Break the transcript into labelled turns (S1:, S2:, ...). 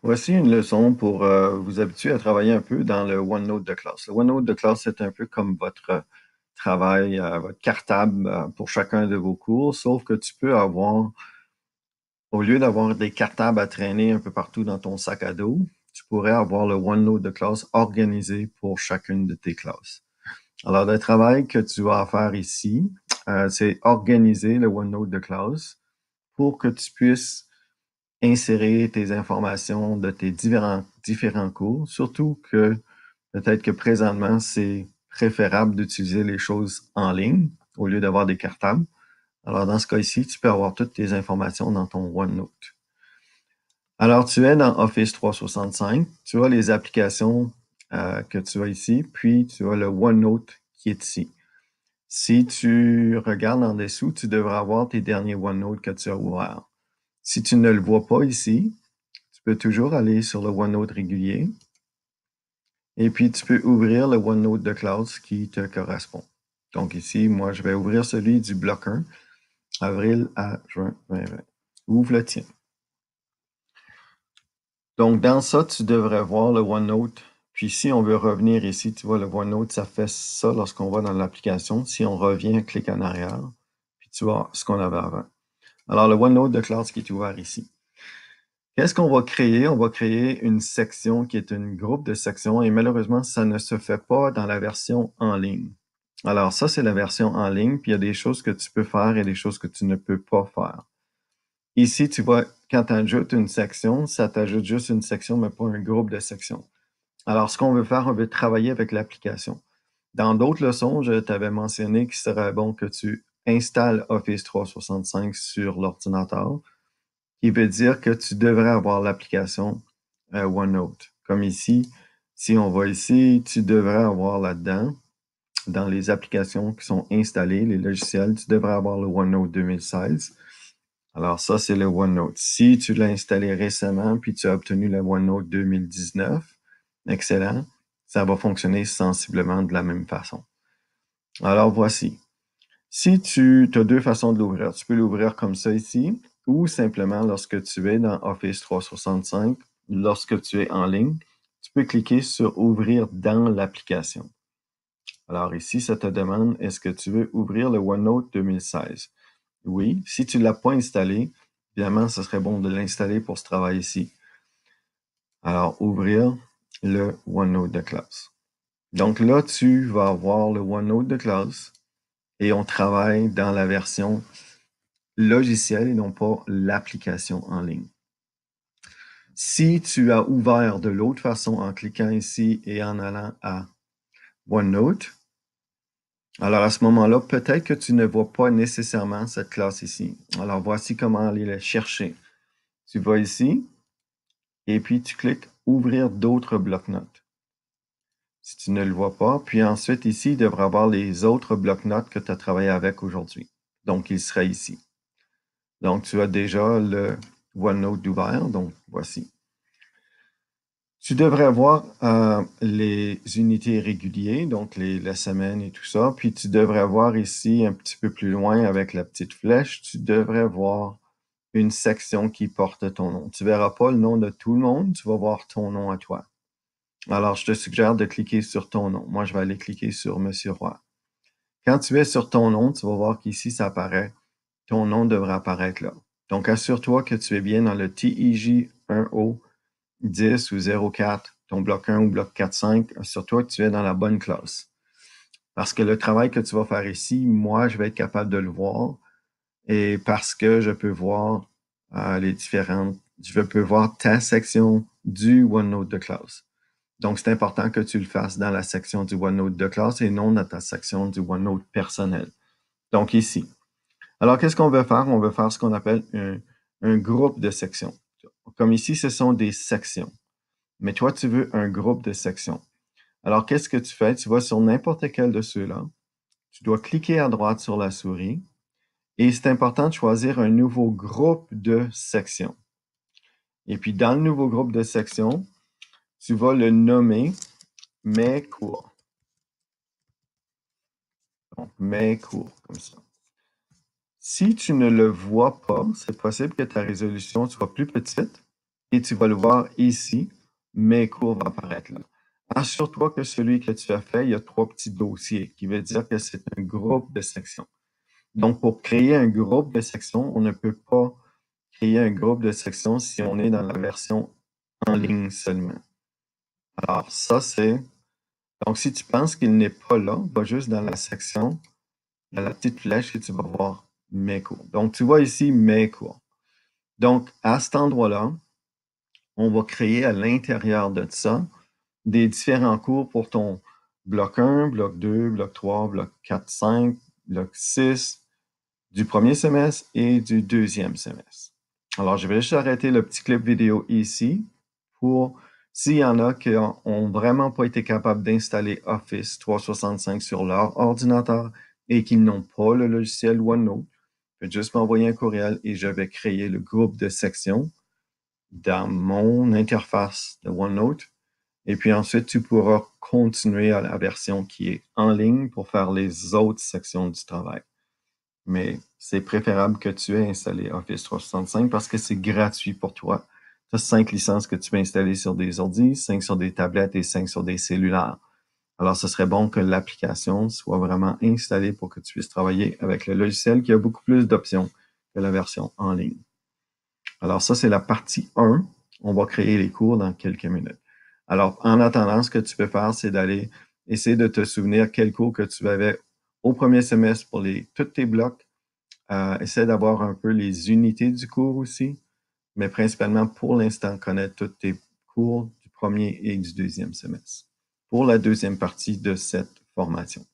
S1: Voici une leçon pour vous habituer à travailler un peu dans le OneNote de classe. Le OneNote de classe, c'est un peu comme votre travail, votre cartable pour chacun de vos cours, sauf que tu peux avoir, au lieu d'avoir des cartables à traîner un peu partout dans ton sac à dos, tu pourrais avoir le OneNote de classe organisé pour chacune de tes classes. Alors, le travail que tu vas faire ici, c'est organiser le OneNote de classe pour que tu puisses insérer tes informations de tes différents cours, surtout que peut-être que présentement, c'est préférable d'utiliser les choses en ligne au lieu d'avoir des cartables. Alors, dans ce cas-ci, tu peux avoir toutes tes informations dans ton OneNote. Alors, tu es dans Office 365, tu as les applications que tu as ici, puis tu as le OneNote qui est ici. Si tu regardes en dessous, tu devrais avoir tes derniers OneNote que tu as ouverts. Si tu ne le vois pas ici, tu peux toujours aller sur le OneNote régulier et puis tu peux ouvrir le OneNote de classe qui te correspond. Donc ici, moi, je vais ouvrir celui du bloc 1, avril à juin 2020. Ouvre le tien. Donc dans ça, tu devrais voir le OneNote. Puis si on veut revenir ici, tu vois, le OneNote, ça fait ça lorsqu'on va dans l'application. Si on revient, clique en arrière, puis tu vois ce qu'on avait avant. Alors le OneNote de classe qui est ouvert ici. Qu'est-ce qu'on va créer? On va créer une section qui est un groupe de sections et malheureusement, ça ne se fait pas dans la version en ligne. Alors ça, c'est la version en ligne, puis il y a des choses que tu peux faire et des choses que tu ne peux pas faire. Ici, tu vois, quand tu ajoutes une section, ça t'ajoute juste une section, mais pas un groupe de sections. Alors, ce qu'on veut faire, on veut travailler avec l'application. Dans d'autres leçons, je t'avais mentionné qu'il serait bon que tu installes Office 365 sur l'ordinateur qui veut dire que tu devrais avoir l'application OneNote. Comme ici, si on va ici, tu devrais avoir là-dedans, dans les applications qui sont installées, les logiciels, tu devrais avoir le OneNote 2016. Alors ça, c'est le OneNote. Si tu l'as installé récemment, puis tu as obtenu le OneNote 2019, excellent, ça va fonctionner sensiblement de la même façon. Alors voici. Si tu as deux façons de l'ouvrir, tu peux l'ouvrir comme ça ici, ou simplement lorsque tu es dans Office 365, lorsque tu es en ligne, tu peux cliquer sur Ouvrir dans l'application. Alors ici, ça te demande, est-ce que tu veux ouvrir le OneNote 2016? Oui. Si tu ne l'as pas installé, évidemment, ce serait bon de l'installer pour ce travail-ci. Alors, ouvrir le OneNote de classe. Donc là, tu vas avoir le OneNote de classe et on travaille dans la version logiciel et non pas l'application en ligne. Si tu as ouvert de l'autre façon en cliquant ici et en allant à OneNote, alors à ce moment-là, peut-être que tu ne vois pas nécessairement cette classe ici. Alors voici comment aller la chercher. Tu vas ici et puis tu cliques Ouvrir d'autres blocs-notes. Si tu ne le vois pas, puis ensuite ici, il devrait avoir les autres blocs-notes que tu as travaillé avec aujourd'hui. Donc, il sera ici. Donc, tu as déjà le OneNote ouvert, donc voici. Tu devrais voir les unités réguliers, donc la semaine et tout ça. Puis tu devrais voir ici, un petit peu plus loin avec la petite flèche, tu devrais voir une section qui porte ton nom. Tu ne verras pas le nom de tout le monde, tu vas voir ton nom à toi. Alors, je te suggère de cliquer sur ton nom. Moi, je vais aller cliquer sur Monsieur Roy. Quand tu es sur ton nom, tu vas voir qu'ici, ça apparaît. Ton nom devrait apparaître là. Donc, assure-toi que tu es bien dans le TIJ 1O 10 ou 04, ton bloc 1 ou bloc 4-5, assure-toi que tu es dans la bonne classe. Parce que le travail que tu vas faire ici, moi, je vais être capable de le voir et parce que je peux voir je peux voir ta section du OneNote de classe. Donc, c'est important que tu le fasses dans la section du OneNote de classe et non dans ta section du OneNote personnel. Donc, ici. Alors, qu'est-ce qu'on veut faire? On veut faire ce qu'on appelle un groupe de sections. Comme ici, ce sont des sections. Mais toi, tu veux un groupe de sections. Alors, qu'est-ce que tu fais? Tu vas sur n'importe quel de ceux-là. Tu dois cliquer à droite sur la souris. Et c'est important de choisir un nouveau groupe de sections. Et puis, dans le nouveau groupe de sections, tu vas le nommer Mes cours. Donc, Mes cours, comme ça. Si tu ne le vois pas, c'est possible que ta résolution soit plus petite et tu vas le voir ici. Mes cours va apparaître là. Assure-toi que celui que tu as fait, il y a 3 petits dossiers, qui veut dire que c'est un groupe de sections. Donc, pour créer un groupe de sections, on ne peut pas créer un groupe de sections si on est dans la version en ligne seulement. Alors, ça, c'est... Donc, si tu penses qu'il n'est pas là, va juste dans la section, dans la petite flèche et tu vas voir mes cours. Donc, tu vois ici mes cours. Donc, à cet endroit-là, on va créer à l'intérieur de ça des différents cours pour ton bloc 1, bloc 2, bloc 3, bloc 4, 5, bloc 6, du premier semestre et du deuxième semestre. Alors, je vais juste arrêter le petit clip vidéo ici pour s'il y en a qui n'ont vraiment pas été capables d'installer Office 365 sur leur ordinateur et qui n'ont pas le logiciel OneNote, faites juste m'envoyer un courriel et je vais créer le groupe de sections dans mon interface de OneNote. Et puis ensuite, tu pourras continuer à la version qui est en ligne pour faire les autres sections du travail. Mais c'est préférable que tu aies installé Office 365 parce que c'est gratuit pour toi. Tu as 5 licences que tu peux installer sur des ordis, 5 sur des tablettes et 5 sur des cellulaires. Alors, ce serait bon que l'application soit vraiment installée pour que tu puisses travailler avec le logiciel qui a beaucoup plus d'options que la version en ligne. Alors, ça, c'est la partie 1. On va créer les cours dans quelques minutes. Alors, en attendant, ce que tu peux faire, c'est d'aller essayer de te souvenir quel cours que tu avais au premier semestre pour tous tes blocs. Essaie d'avoir un peu les unités du cours aussi, mais principalement pour l'instant, connaître tous tes cours du premier et du deuxième semestre pour la deuxième partie de cette formation.